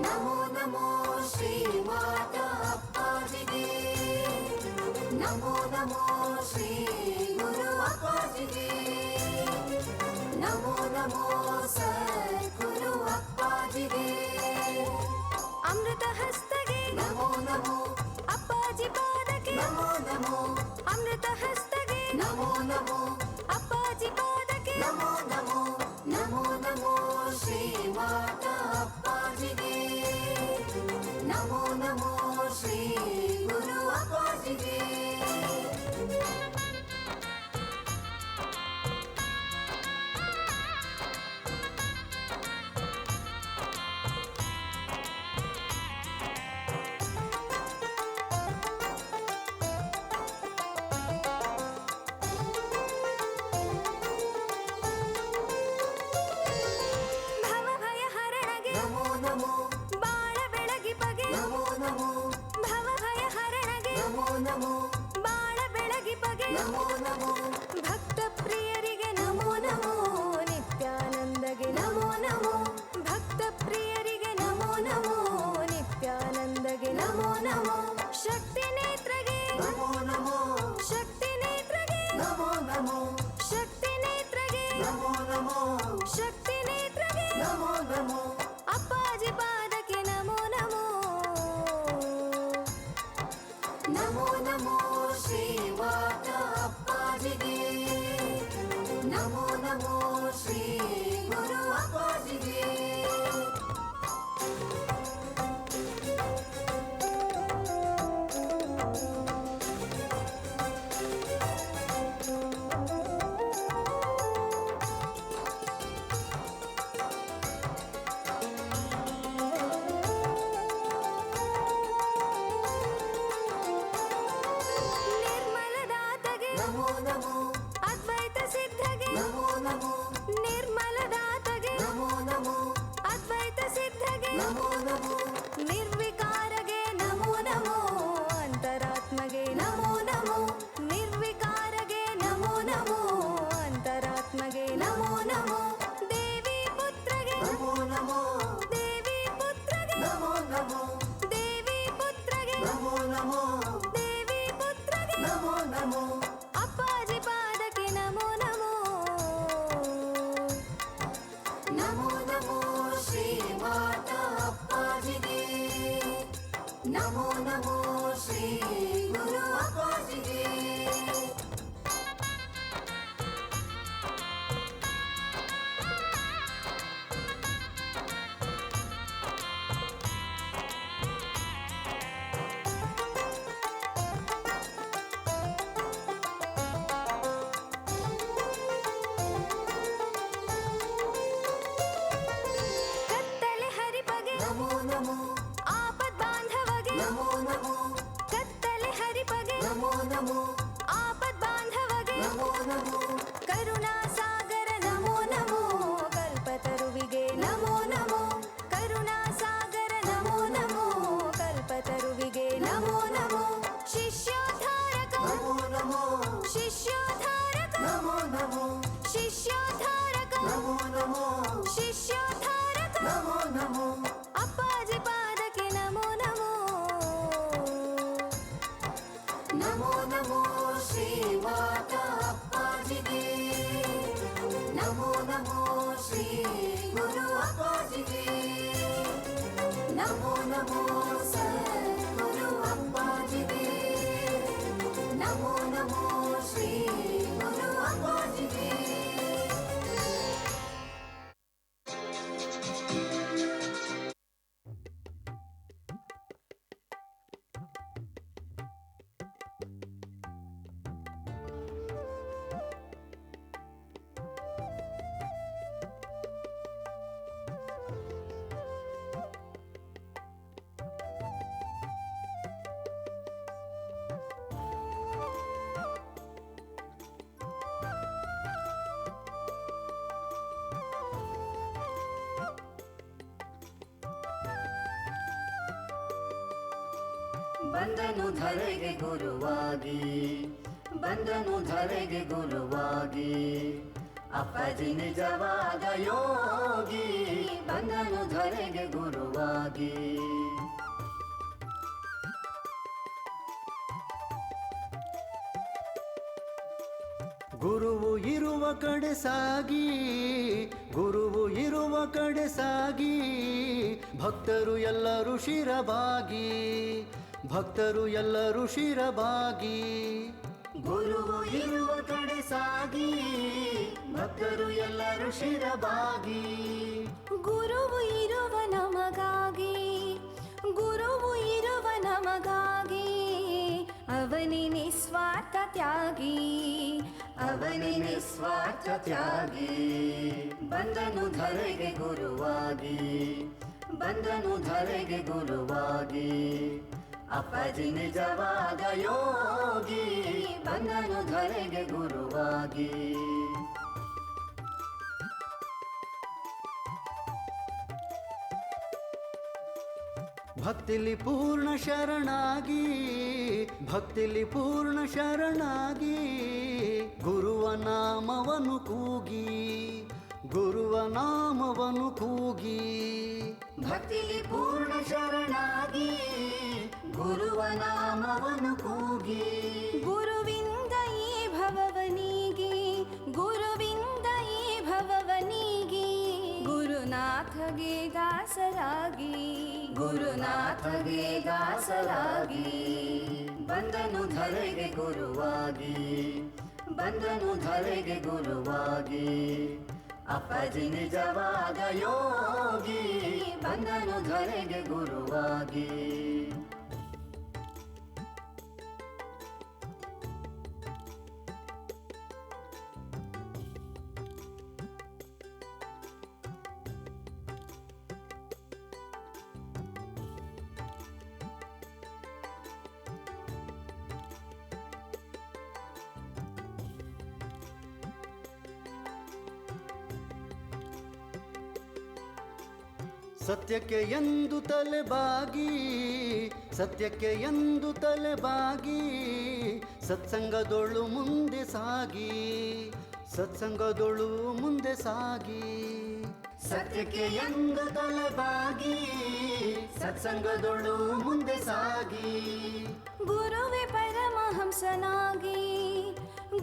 ನಮೋ ನಮೋ ಶ್ರೀ ಮಾತಾ ಅಪ್ಪಾಜಿಗೆ, ನಮೋ ನಮೋ ಶ್ರೀ ಗುರು ಅಪ್ಪಾಜಿಗೆ, ನಮೋ ನಮೋ ಸದ್ಗುರು ಅಪ್ಪಾಜಿಗೆ. ಅಮೃತ ಹಸ್ತಗೆ ನಮೋ ನಮೋ ಅಪ್ಪಾಜಿ ಪಾದಕ್ಕೆ, ನಮೋ ನಮೋ ಅಮೃತ ಹಸ್ತಗೆ ನಮೋ ನಮೋ ಅಪ್ಪಾಜಿ ಪಾದಕ್ಕೆ, ನಮೋ ನಮೋ ನಮೋ ನಮೋ ಶ್ರೀ ಮಾತಾ ಅಪ್ಪಾಜಿಗೆ, ನಮೋ ನಮೋ ಶ್ರೀ ಗುರು ಅಪ್ಪಾಜಿಗೆ. ಭವ ಭಯ ಹರಣಗೆ ನಮೋ ನಮೋ ಬಾಳ ಬೆಳಗಿ ಬಗೆ, ನಮೋ ನಮೋ ಭವ ಭಯ ಹರಣಗೆ ನಮೋ ನಮೋ ಬಾಳ ಬೆಳಗಿ ಬಗೆ, ನಮೋ ನಮೋ ಭಕ್ತ ಪ್ರಿಯರಿಗೆ ನಮೋ ನಮೋ, ನಿತ್ಯಾನಂದಗೆ ನಮೋ ನಮೋ, ಭಕ್ತ ಪ್ರಿಯರಿಗೆ ನಮೋ ನಮೋ, ನಿತ್ಯಾನಂದಗೆ ನಮೋ ನಮೋ, ಶಕ್ತಿ ನೇತ್ರಗೆ ನಮೋ ನಮೋ ಶಕ್ತಿ ನೇತ್ರಗೆ ನಮೋ ನಮೋ ಶಕ್ತಿ ನೇತ್ರಗೆ ನಮೋ ನಮೋ ಶಕ್ತಿ ನೇತ್ರಗೆ, ನಮೋ ನಮೋ ಅಪ್ಪಾಜಿ ಪಾದಕ್ಕೆ ನಮೋ ನಮೋ. ನಮೋ ನಮೋ ಶ್ರೀ ಮಾತಾ ಅಪ್ಪಾಜಿಗೆ, ನಮೋ ನಮೋ ಶ್ರೀ ಗುರು ಅಪ್ಪಾಜಿಗೆ. ನಿರ್ಮಲದಾತಗೆ ನಮೋ ನಮೋ ಅದ್ವೈತ ಸಿದ್ಧಗೆ, ನಮೋ ನಮೋ ನಿರ್ಮಲದಾತಗೆ ನಮೋ ನಮೋ ಅದ್ವೈತ ಸಿದ್ಧಗೆ, ನಮೋ ನಮೋ ನಿರ್ವಿಕಾರಗೆ ನಮೋ ನಮೋ, ಅಂತರಾತ್ಮಗೆ ನಮೋ ನಮೋ, ನಿರ್ವಿಕಾರಗೆ ನಮೋ ನಮೋ, ಅಂತರಾತ್ಮಗೆ ನಮೋ ನಮೋ, ದೇವಿ ಪುತ್ರಗೆ ನಮೋ ನಮೋ ದೇವಿ ಪುತ್ರಗೆ ನಮೋ ನಮೋ ದೇವಿ ಪುತ್ರಗೆ ನಮೋ ನಮೋ ದೇವಿ ಪುತ್ರಗೆ, ನಮೋ ನಮೋ ಅಪ್ಪಾಜಿ ಪಾದಕ್ಕೆ ನಮೋ ನಮೋ. ನಮೋ ನಮೋ ಶ್ರೀ ಮಾತಾ ಅಪ್ಪಾಜಿಗೆ, ನಮೋ ನಮೋ ಶ್ರೀ ಗುರು ಅಪ್ಪಾಜಿಗೆ. ಕತ್ತಲೆ ಹರಿಪಗೆ ನಮೋ ನಮೋ ಆಪದ್ ಬಾಂಧವಗೆ, ನಮೋ ನಮೋ ಕತ್ತಲೆ ಹರಿಪಗೆ ನಮೋ ನಮೋ ಆಪದ್ ಬಾಂಧವಗೆ, ನಮೋ ನಮೋ ಕರುಣಾ ಸಾಗರ ನಮೋ ನಮೋ, ಕಲ್ಪತರುವಿಗೆ ನಮೋ ನಮೋ, ಕರುಣಾ ಸಾಗರ ನಮೋ ನಮೋ, ಕಲ್ಪತರುವಿಗೆ ನಮೋ ನಮೋ, ಶಿಷ್ಯೋದ್ಧಾರಕ ನಮೋ ನಮೋ ಶಿಷ್ಯೋದ್ಧಾರಕ ನಮೋ ನಮೋ ಶಿಷ್ಯೋದ್ಧಾರಕ ನಮೋ ನಮೋ ಶಿಷ್ಯೋದ್ಧಾರಕ, ನಮೋ ನಮೋ ಅಪ್ಪಾಜಿ ಪಾದಕ್ಕೆ ನಮೋ ನಮೋ. ನಮೋ ನಮೋ ಶ್ರೀ ಮಾತಾ ಅಪ್ಪಾಜಿಗೆ, ನಮೋ ನಮೋ ಶ್ರೀ ಗುರು ಅಪ್ಪಾಜಿಗೆ, ನಮೋ ನಮೋ ಸದ್ಗುರು ಅಪ್ಪಾಜಿಗೆ, ನಮೋ ನಮೋ ಶ್ರೀ ಗುರು ಅಪ್ಪಾಜಿಗೆ. ಬಂದನು ಧರೆಗೆ ಗುರುವಾಗಿ, ಬಂದನು ಧರೆಗೆ ಗುರುವಾಗಿ, ಅಪ್ಪಾಜಿ ನಿಜವಾದ ಯೋಗಿ, ಬಂದನು ಧರೆಗೆ ಗುರುವಾಗಿ. ಗುರುವಾಗಿ. ಗುರುವು ಇರುವ ಕಡೆ ಸಾಗಿ, ಗುರುವು ಇರುವ ಕಡೆ ಸಾಗಿ, ಭಕ್ತರು ಎಲ್ಲರೂ ಶಿರಬಾಗಿ, ಭಕ್ತರು ಎಲ್ಲರೂ ಶಿರಬಾಗಿ. ಗುರುವು ಇರುವ ಕಡೆ ಸಾಗಿ, ಭಕ್ತರು ಎಲ್ಲರೂ ಶಿರಬಾಗಿ. ಗುರುವು ಇರುವ ನಮಗಾಗಿ, ಗುರುವು ಇರುವ ನಮಗಾಗಿ, ಅವನೇ ನಿಸ್ವಾರ್ಥ ತ್ಯಾಗಿ, ಅವನೇ ನಿಸ್ವಾರ್ಥ ತ್ಯಾಗಿ. ಬಂದನು ಧರೆಗೆ ಗುರುವಾಗಿ, ಬಂದನು ಧರೆಗೆ ಗುರುವಾಗಿ. ಅಪ್ಪಾಜಿ ನಿಜವಾದ ಯೋಗಿ, ಬಂದನು ಧರೆಗೆ ಗುರುವಾಗಿ. ಭಕ್ತಿಲಿ ಪೂರ್ಣ ಶರಣಾಗಿ, ಭಕ್ತಿಲಿ ಪೂರ್ಣ ಶರಣಾಗಿ, ಗುರುವ ನಾಮವನ್ನು ಕೂಗಿ, ಗುರುವ ನಾಮವನ್ನು ಕೂಗಿ. ಭಕ್ತಿಲಿ ಪೂರ್ಣ ಶರಣಾಗಿ, ಗುರುವ ನಾಮವನ್ನು ಕೂಗಿ. ಗುರುವಿಂದ ಈ ಭವವನಿಗೆ, ಗುರುವಿಂದ ಈ ಭವವನಿಗೆ, ಗುರುನಾಥಗೆ ದಾಸರಾಗಿ, ಗುರುನಾಥಗೆ ದಾಸರಾಗಿ. ಬಂದನು ಧರೆಗೆ ಗುರುವಾಗಿ, ಬಂದನು ಧರೆಗೆ ಗುರುವಾಗಿ. ಅಪ್ಪಾಜಿ ನಿಜವಾದ ಯೋಗಿ, ಬಂದನು ಧರೆಗೆ ಗುರುವಾಗಿ. ಸತ್ಯಕ್ಕೆ ಎಂದು ತಲೆಬಾಗಿ, ಸತ್ಯಕ್ಕೆ ಎಂದು ತಲೆಬಾಗಿ, ಸತ್ಸಂಗದೊಳು ಮುಂದೆ ಸಾಗಿ, ಸತ್ಸಂಗದೊಳು ಮುಂದೆ ಸಾಗಿ. ಸತ್ಯಕ್ಕೆ ಎಂದು ತಲೆಬಾಗಿ, ಸತ್ಸಂಗದೊಳು ಮುಂದೆ ಸಾಗಿ. ಗುರುವೇ ಪರಮಹಂಸನಾಗಿ,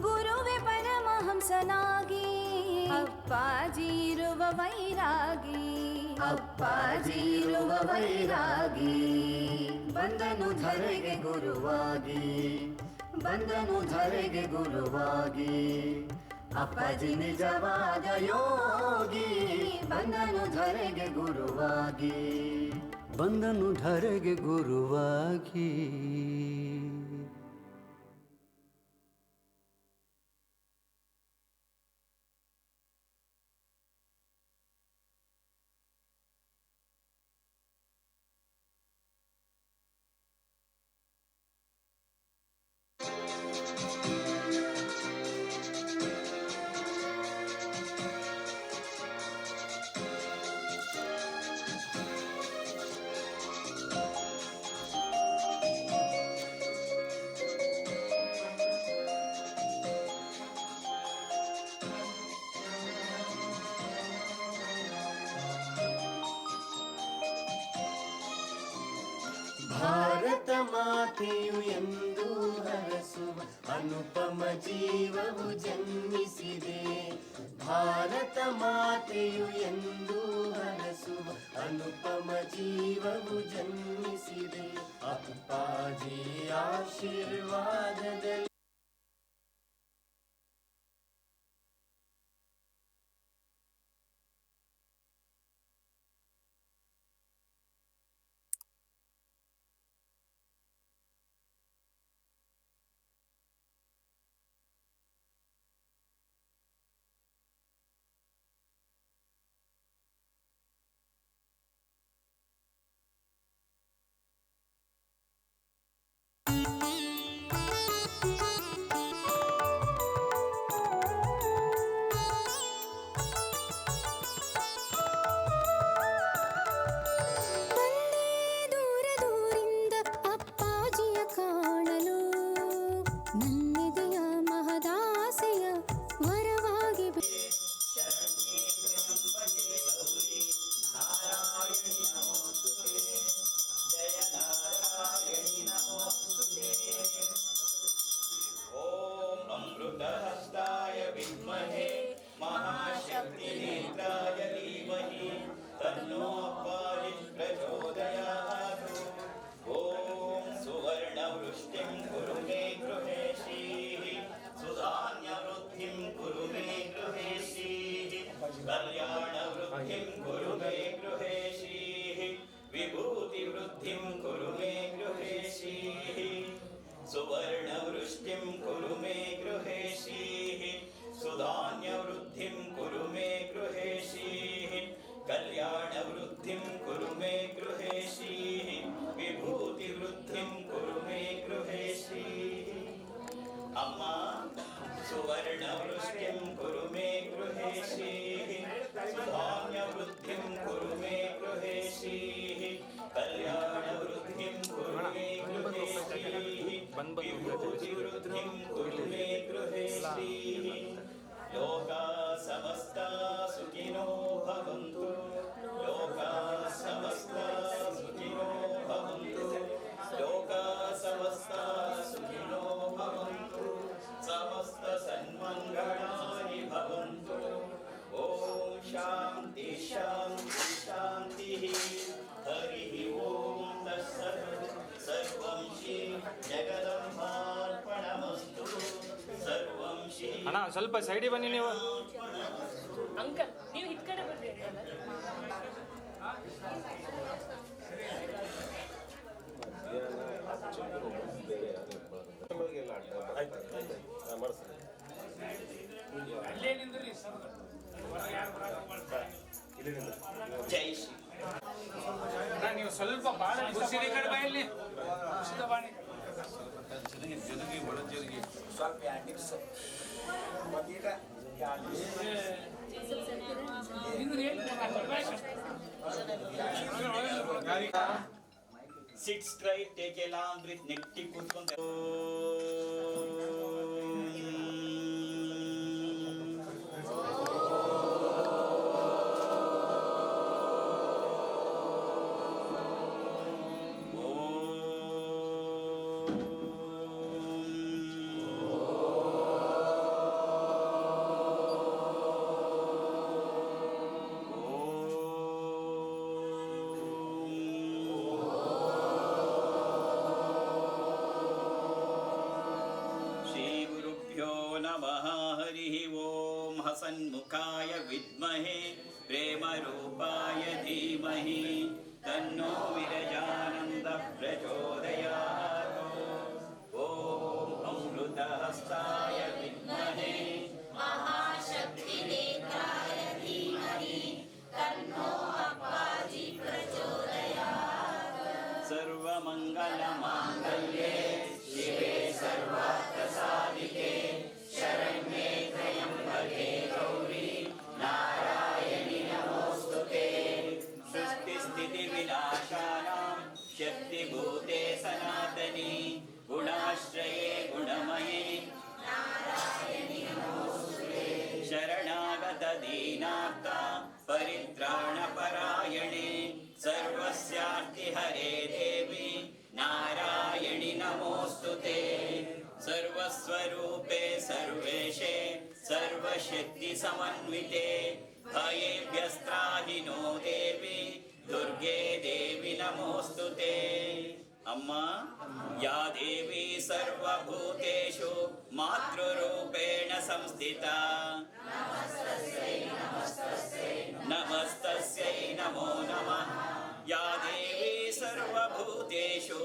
ಗುರುವೇ ಪರಮಹಂಸನಾಗಿ, ಅಪ್ಪಾಜಿ ಇರುವ ವೈರಾಗಿ, ಅಪ್ಪಾಜಿ ಇರುವ ವೈರಾಗಿ. ಬಂದನು ಧರೆಗೆ ಗುರುವಾಗಿ, ಬಂದನು ಧರೆಗೆ ಗುರುವಾಗಿ. ಅಪ್ಪಾಜಿ ನಿಜವಾದ ಯೋಗಿ, ಬಂದನು ಧರೆಗೆ ಗುರುವಾಗಿ, ಬಂದನು ಧರೆಗೆ ಗುರುವಾಗಿ. ಭಾರತ ಮಾತೆಯು ಎಂದು ಹರಸುವ ಅನುಪಮ ಜೀವವು ಜನ್ಮಿಸಿದೆ. ಭಾರತ ಮಾತೆಯು ಎಂದು ಹರಸುವ ಅನುಪಮ ಜೀವವು ಜನ್ಮಿಸಿದೆ. ಅಪ್ಪಾಜಿ ಆಶೀರ್ವಾದದಲ್ಲಿ सुवर्णवृद्धिं कुरु मे गृहेशीः सुवर्णवृष्टिं कुरु मे गृहेशीः सुधान्यवृद्धिं कुरु मे गृहेशीः कल्याणवृद्धिं कुरु मे गृहेशीः विभूतिवृद्धिं कुरु मे गृहेशीः अम्मा सुवर्णवृष्टिं कुरु मे गृहेशीः सुधान्यवृद्धिं कुरु मे गृहेशीः कल्याणवृद्धिं कुरु मे गृहेशीः विभूतिवृद्धिं कुरु मे गृहेशीः लोका समस्ता सुखिनो भवन्तु लोका समस्ता सुखिनो भवन्तु लोका समस्ता सुखिनो भवन्तु समस्त सन्मङ्गलानि भवन्तु ॐ शान्ति शान्ति शान्तिः हरिः ॐ तत्सत् सर्वं श्री जगदम्बार्पणमस्तु सर्वं श्री ಅಣ್ಣ ಸ್ವಲ್ಪ ಸೈಡಿಗೆ ಬನ್ನಿ ನೀವು. ಅಂಕಲ್ ನೀವು ಈ ಕಡೆ ಬರ್ತೀರಿ ಅಲ್ಲ ಜೈ ಶ್ರೀ ಅಣ್ಣ ನೀವು ಸ್ವಲ್ಪ ಬಾಳ ಕುರ್ಸಿದ ಕಡೆ ಬಾ ಇಲ್ಲಿ. Sit straight, take a long breath, ನೆಟ್ಟಿ ಕೂತ್ಕೊಂತ हसन्मुखाय विद्महे प्रेमरूपाय धीमहि तन्नो विरजानन्दः प्रचोदयात् ॐ अमृतहस्ताय विद्महे महाशक्तिनेत्राय धीमहि तन्नो अप्पाजि प्रचोदयात् सर्वमङ्गलमाङ्गल्ये शिवे सर्वार्थसाधिके शरण्ये त्र्यम्बके गौरी नारायणि नमोऽस्तुते सृष्टिस्थितिविनाशानां शक्तिभूते सनातनी गुणाश्रये गुणमये नारायणि नमोऽस्तुते शरणागतदीनार्ता परित्राणपरायणे सर्वस्यार्तिहरे देवी नारायणि नमोऽस्तुते सर्वस्वरूपे सर्वेशे सर्वशक्तिसमन्विते भयेभ्यस्त्राहि नो देवी दुर्गे देवी नमोऽस्तुते अम्मा या देवी सर्वभूतेषु मातृरूपेण संस्थिता नमस्तस्यै नमो नमः या देवी सर्वभूतेषु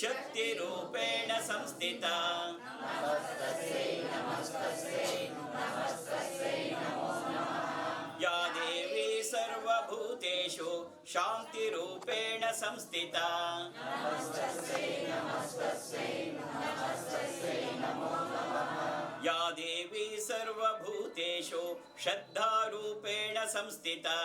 शक्तिरूपेण संस्थिता या देवी सर्वभूतेषु शान्तिरूपेण संस्थिता या देवी सर्वभूतेषु श्रद्धारूपेण संस्थिता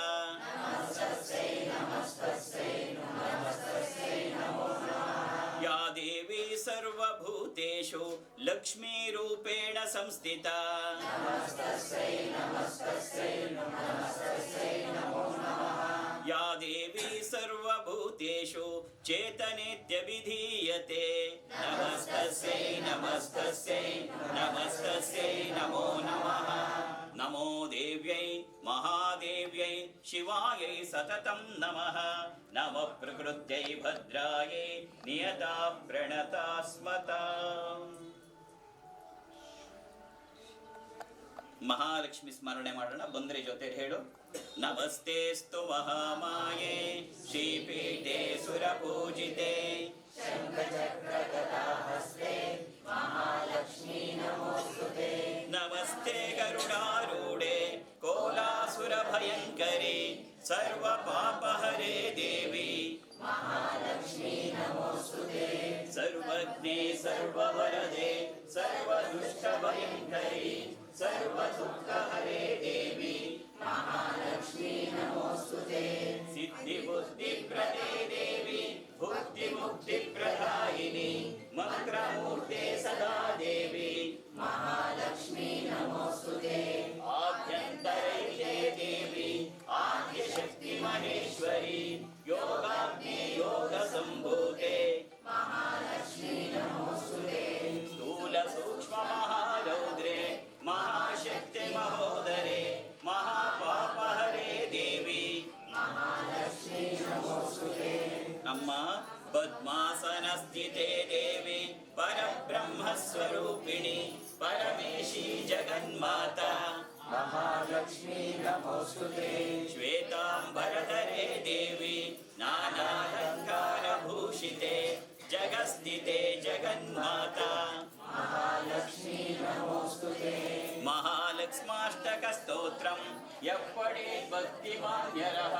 या देवी सर्वभूतेषु लक्ष्मीरूपेण संस्थिता या देवी सर्वभूतेषु चेतनेत्यभिधीयते नमस्तस्यै नमस्तस्यै नमस्तस्यै नमो नमः नमो देव्यै महादेव्यै शिवायै सततं नमः नमः प्रकृत्यै भद्रायै नियता प्रणता स्मता ಮಹಾಲಕ್ಷ್ಮಿ ಸ್ಮರಣೆ ಮಾಡೋಣ. ಬಂದ್ರೆ ಜೊತೆ ಹೇಳು. ನಮಸ್ತೆಸ್ತು ಮಹಾಮಾಯೆ ಶ್ರೀಪೀಠೆ ಸುರಪೂಜಿತೆ ನಮಸ್ತೆ ಗರುಡಾರೂಢೆ ಕೋಲಾಸುರ ಭಯಂಕರಿ ಸರ್ವ ಪಾಪಹರೇ ದೇವಿ ಸರ್ವಜ್ಞೆ ಸರ್ವವರದೆ ಸರ್ವದುಷ್ಟ ಭಯಂಕರಿ ಸರ್ವ ದುಃಖ ಹರೇ ದೇವಿ ಸಿದ್ಧಿ ಬುದ್ಧಿ ಪ್ರದೇ ದೇವಿ ಬುದ್ಧಿ ಮುಕ್ತಿ ಪ್ರದಾಯಿನಿ ಮಂತ್ರಮೂರ್ತೆ ಸದಾ ದೇವಿ ಆಭ್ಯಂತರೈತೆ ದೇವಿ ಆದ್ಯ ಶಕ್ತಿ ಮಹೇಶ್ವರಿ ಯೋಗಾಗ್ನಿ ಯೋಗ ಸಂಭೂತೆ ಸ್ಥೂಲ ಸೂಕ್ಷ್ಮ ಮಹಾರೌದ್ರೆ ಮಹಾಶಕ್ತಿ ಮಹೋದರೆ ಮಹಾಪಾಪಹರೇ ದೇವಿ ಅಮ್ಮ ಪದ್ಮಾಸನ ಸ್ಥಿತೆ ದೇವಿ ಪರಬ್ರಹ್ಮ ಸ್ವರೂಪಿಣಿ ಪರಮೇಶಿ ಜಗನ್ಮಾತಾ ಮಹಾಲಕ್ಷ್ಮೀ ನಮೋಸ್ತುತೆ ಶ್ವೇತಾಂಬರಧರೆ ದೇವಿ ನಾನಾಲಂಕಾರ ಭೂಷಿತೆ ಜಗಸ್ಥಿತೆ ಜಗನ್ಮಾತಾ ಮಹಾಲಕ್ಷ್ಮೀ ನಮೋಸ್ತುತೆ ಮಹಾಲಕ್ಷ್ಮಾಷ್ಟಕ ಸ್ತೋತ್ರಂ ಯಪ್ಪಡೆ ಭಕ್ತಿಮಾನ್ಯರಃ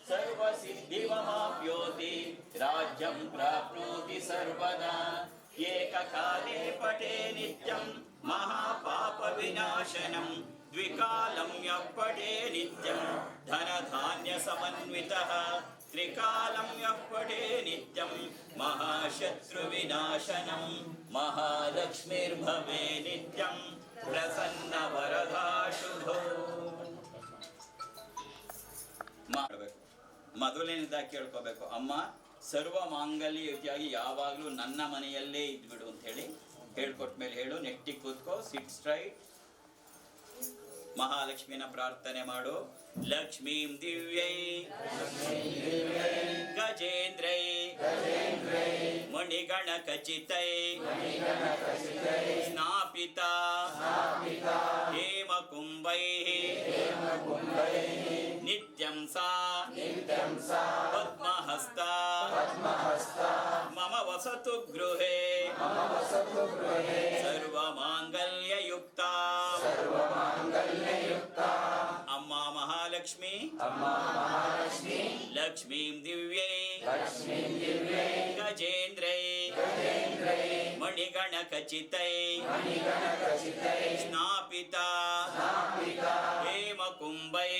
ಸರ್ವಸಿದ್ಧಿಮಹಾಪ್ಯೋತಿ ರಾಜ್ಯಂ ಪ್ರಾಪ್ನೋತಿ ಸರ್ವದಾ ಏಕಕಾಲೇ ಪಠೇ ನಿತ್ಯಂ ಮಹಾಪಾಪ ವಿನಾಶನಂ ದ್ವಿಕಾಲಂ ಯಪ್ಪಡೆ ನಿತ್ಯಂ ಧನಧಾನ್ಯ ಸಮನ್ವಿತಃ ತ್ರಿಕಾಲಂ ಯಪ್ಪಡೆ ನಿತ್ಯಂ ಮಹಾಶತ್ರು ವಿನಾಶನಂ ಮಹಾಲಕ್ಷ್ಮೀರ್ಭವೆ ನಿತ್ಯಂ ಪ್ರಸನ್ನ ವರದಾ ಶುಭೋ. ಮಾಡಬೇಕು. ಮೊದಲನೇದಾಗಿ ಕೇಳ್ಕೋಬೇಕು, ಅಮ್ಮ ಸರ್ವ ಮಾಂಗಲ್ಯ ಯುತಿಯಾಗಿ ಯಾವಾಗಲೂ ನನ್ನ ಮನೆಯಲ್ಲೇ ಇದ್ಬಿಡು ಅಂತ ಹೇಳಿ ಹೇಳ್ಕೊಟ್ಮೇಲೆ ಹೇಳು. ನೆಟ್ಟಿ ಕೂತ್ಕೋ, ಸಿಟ್ ಸ್ಟ್ರೈಟ್. ಮಹಾಲಕ್ಷ್ಮಿನ ಪ್ರಾರ್ಥನೆ ಮಾಡು. ಲಕ್ಷ್ಮೀಂ ದಿವ್ಯೈ ಗಜೇಂದ್ರೈ ಮಣಿಗಣ ಖಚಿತೈ ಸ್ನಾಪಿತ ಹೇಮ ಕುಂಭೈ ನಿತ್ಯಂ ಸಾ ಪದ್ಮಹಸ್ತ ಮಮ ವಸತು ಗೃಹೇ ಸರ್ವ ಮಾಂಗಲ್ಯಯುಕ್ತ. ಅಮ್ಮ ಮಹಾಲಕ್ಷ್ಮಿ ಲಕ್ಷ್ಮೀಂ ದಿವ್ಯೈ ಗಜೇಂದ್ರೈ ಮಣಿಗಣ ಖಚಿತೈ ಸ್ನಾಪಿತ ಹೇಮ ಕುಂಭೈ